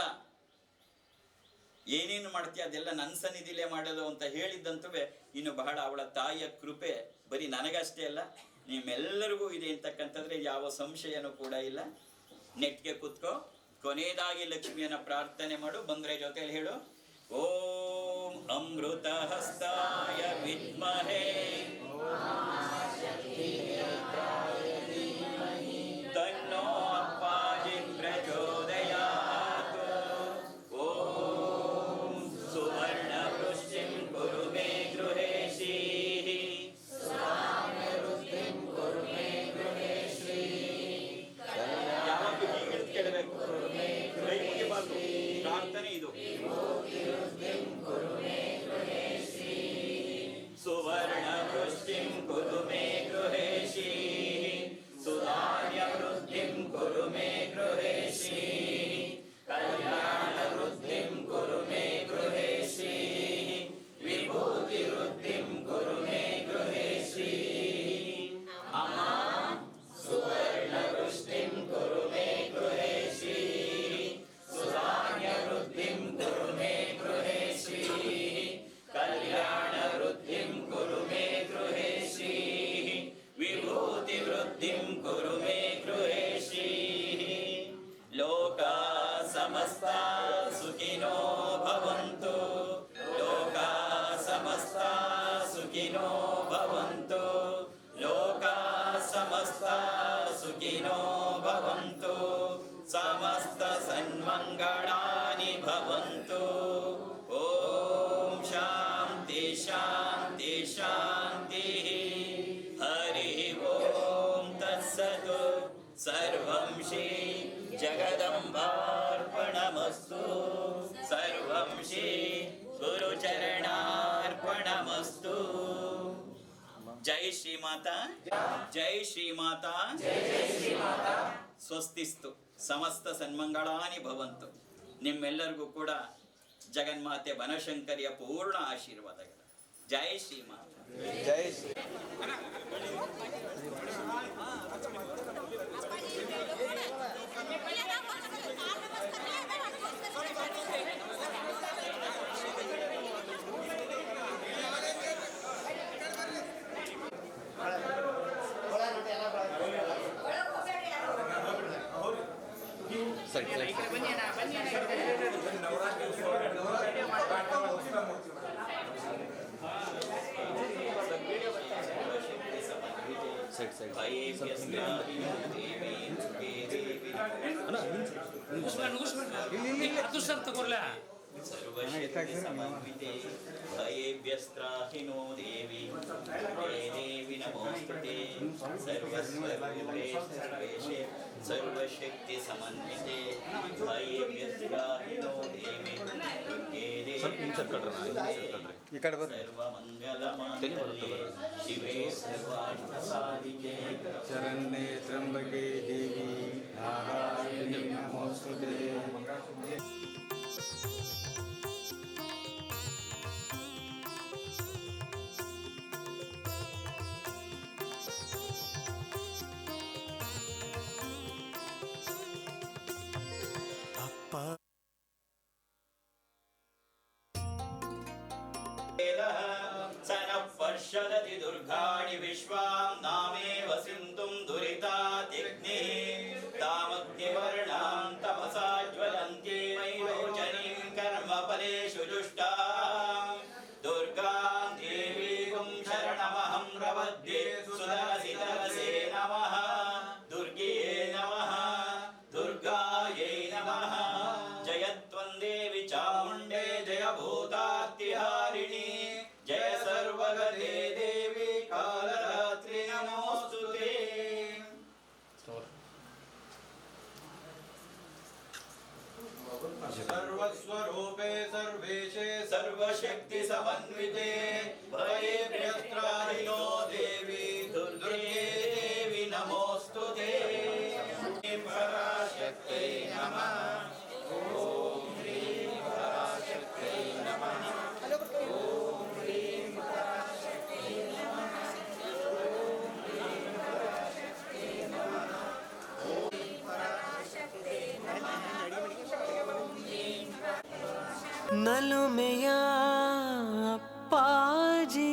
ಏನೇನು ಮಾಡ್ತೀಯ ಅದೆಲ್ಲ ನನ್ನ ಸನ್ನಿಧಿಲೇ ಮಾಡೋದು ಅಂತ ಹೇಳಿದ್ದಂತೂ ಇನ್ನು ಬಹಳ ಅವಳ ತಾಯಿಯ ಕೃಪೆ ಬರೀ ನನಗಷ್ಟೇ ಅಲ್ಲ ನಿಮ್ಮೆಲ್ಲರಿಗೂ ಇದೆ ಅಂತಕ್ಕಂಥದ್ರೆ ಯಾವ ಸಂಶಯನೂ ಕೂಡ ಇಲ್ಲ. ನೆಟ್ಗೆ ಕೂತ್ಕೋ. ಕೊನೆಯದಾಗಿ ಲಕ್ಷ್ಮಿಯನ್ನ ಪ್ರಾರ್ಥನೆ ಮಾಡು. ಬಂದ್ರೆ ಜೊತೆಯಲ್ಲಿ ಹೇಳು, ಓಂ ಅಮೃತ ಹಸ್ತಾಯ ವಿದ್ಮಹೇ ತನ್ನೋ ಅಪ್ಪಾಜಿ ಪ್ರಚೋದಯಾತ್. ಓಂ ಸುವರ್ಣ ವೃಷ್ಟಿಂ ಕುರು ಮೇ ಗೃಹೇಶಿ. ಯಾವಾಗಲೂ ಹೀಗೆ ಕೇಳಬೇಕು, ಪ್ರಾರ್ಥನೆ ಇದು. ಸುವರ್ಣ ವೃಷ್ಟಿಂ ಕುರು ಮೇ ಗೃಹೇಶಿ, ಸುಧಾರ್ಯ ವೃದ್ಧಿಂ ಕುರು ಮೇ ಗೃಹೇಶಿ, ಕಲ್ಯಾಣ ವೃದ್ಧಿಂ ಕುರು ಮೇ ಗೃಹೇಶಿ, ವಿಭೂತಿ ವೃದ್ಧಿಂ ಕುರು ಮೇ ಗೃಹೇಶಿ. ಅಮ್ಮ ಸುವರ್ಣ ವೃಷ್ಟಿಂ ಕುರು ಮೇ ಗೃಹೇಶಿ, ಸುಧಾರ್ಯ ವೃದ್ಧಿಂ ಕುರು ಮೇ ಗೃಹೇಶಿ, ಕಲ್ಯಾಣ ವೃದ್ಧಿಂ ಕುರು ಮೇ ಗೃಹೇಶಿ, ವಿಭೂತಿ ವೃದ್ಧಿಂ ಕುರು ಮೇ ಗೃಹೇಶಿ. ಲೋಕಾ ಸಮಸ್ತ ಸುಖಿನೋ ಭವಂತು, ಲೋಕಾ ಸಮಸ್ತ ಸುಖಿನೋ ಭವಂತು, ಲೋಕಾ ಸಮಸ್ತ ಸುಖಿನೋ ಭವಂತು, ಸಮಸ್ತ ಸನ್ಮಂಗಳಾನಿ ಭವಂತು. ಓಂ ಶಾಂತಿ ಶಾಂತಿ ಶಾಂತಿ. ಹರಿ ಓಂ ತತ್ಸತ್. ಸರ್ವಂ ಶ್ರೀ ಜಗದಂಬಾರ್ಪಣಮಸ್ತು. ಸರ್ವಂ ಶ್ರೀ ಗುರುಚರಣಾರ್ಪಣಮಸ್ತು. ಜೈ ಶ್ರೀ ಮಾತಾ, ಜೈ ಶ್ರೀ ಮಾತಾ, ಸ್ವಸ್ತಿಸ್ತು. ಸಮಸ್ತ ಸನ್ಮಂಗಳಾನಿ ಭವಂತು. ನಿಮ್ಮೆಲ್ಲರಿಗೂ ಕೂಡ ಜಗನ್ಮಾತೆ ಬನಶಂಕರಿಯ ಪೂರ್ಣ ಆಶೀರ್ವಾದಗಳು. ಜೈ ಶ್ರೀ ಮಾತಾ. ಜೈ ಶ್ರೀ. ಸರಿ ಸರಿ. ಸರಿ ಸರಿ. ಅದು ಸರ್ ತಗೋರ್ಲ ಸರ್ವಶಕ್ತಿ ಸಮನ್ವಿತೆ ಭಯೇಭ್ಯಸ್ತ್ರಾಹಿ ನೋ ದೇವಿ ಹೇ ದೇವಿ ನಮೋಸ್ತುತೆ ಸರ್ವಸ್ವರೂಪೇ ಸರ್ವೇಶೇ ಸರ್ವಶಕ್ತಿ ಸಮನ್ವಿತೆ ಭಯೇಭ್ಯಸ್ತ್ರಾಹಿ ನೋ ದೇವಿ ಹೇ ದೇವಿ ಈ ಕಡೆ ಬರ್ರಿ. ಸರ್ವಮಂಗಲಮಾಂಗಲ್ಯೆ ಶಿವೆ ಸರ್ವಾರ್ಥಸಾಧಿಕೆ ಶರಣ್ಯೆ ತ್ರ್ಯಂಬಕೆ ದೇವಿ ನಾರಾಯಣಿ ನಮೋಸ್ತುತೆ. ಸನಃ ದುರ್ಗಾಣಿ ವಿಶ್ವಾಂ ನಾಮೇವ ಸಿಂಧುಂ ದುರಿತಾತಿಗ್ನಿ ತಾಮಗ್ನಿವರ್ಣಾಂ ತಪಸಾ ಜ್ವಲಂತಿ ಮೈರೋಚನೀಂ ಕರ್ಮಫಲೇಷು ಜುಷ್ಟಾಂ ದುರ್ಗಾಂ ದೇವೀಂ ಶರಣಮಹಂ ಪ್ರಪದ್ಯೆ ಸುತರಸಿ ತರಸೇ ನಮಃ ದುರ್ಗೇ ನಮಃ ದುರ್ಗಾಯೈ ನಮಃ ಜಯತ್ವಂ ದೇವಿ ಚಾಮುಂಡೇ ಜಯ ಭೂತಾರ್ತಿಹಾರಿಣಿ ಜಯ ಸರ್ವಗತೆ ದೇವಿ ಕಾಲರಾತ್ರಿ ನಮೋಸ್ತುತೆ. ಸರ್ವಸ್ವರೂಪೇ ಸರ್ವೇಶೇ ಸರ್ವಶಕ್ತಿ ಸಮನ್ವಿತೆ ಭಯೇಭ್ಯಸ್ತ್ರಾಹಿ ನೋ ದೇವಿ ದುರ್ಗೆ ದೇವಿ ನಮೋಸ್ತುತೆ. ಪರಾಶಕ್ತೈ ನಮಃ. ಓಂ ಹ್ರೀಂ ಪರಾಶಕ್ತೈ ನಮಃ. ಓಂ ಹ್ರೀಂ ಪರಾಶಕ್ತೈ ನಮಃ. ಓಂ ಹ್ರೀಂ ಪರಾಶಕ್ತೈ ನಮಃ. ಓಂ ಹ್ರೀಂ ಪರಾಶಕ್ತೈ ನಮಃ. ನಲುಮೆಯ ಅಪ್ಪಾಜಿ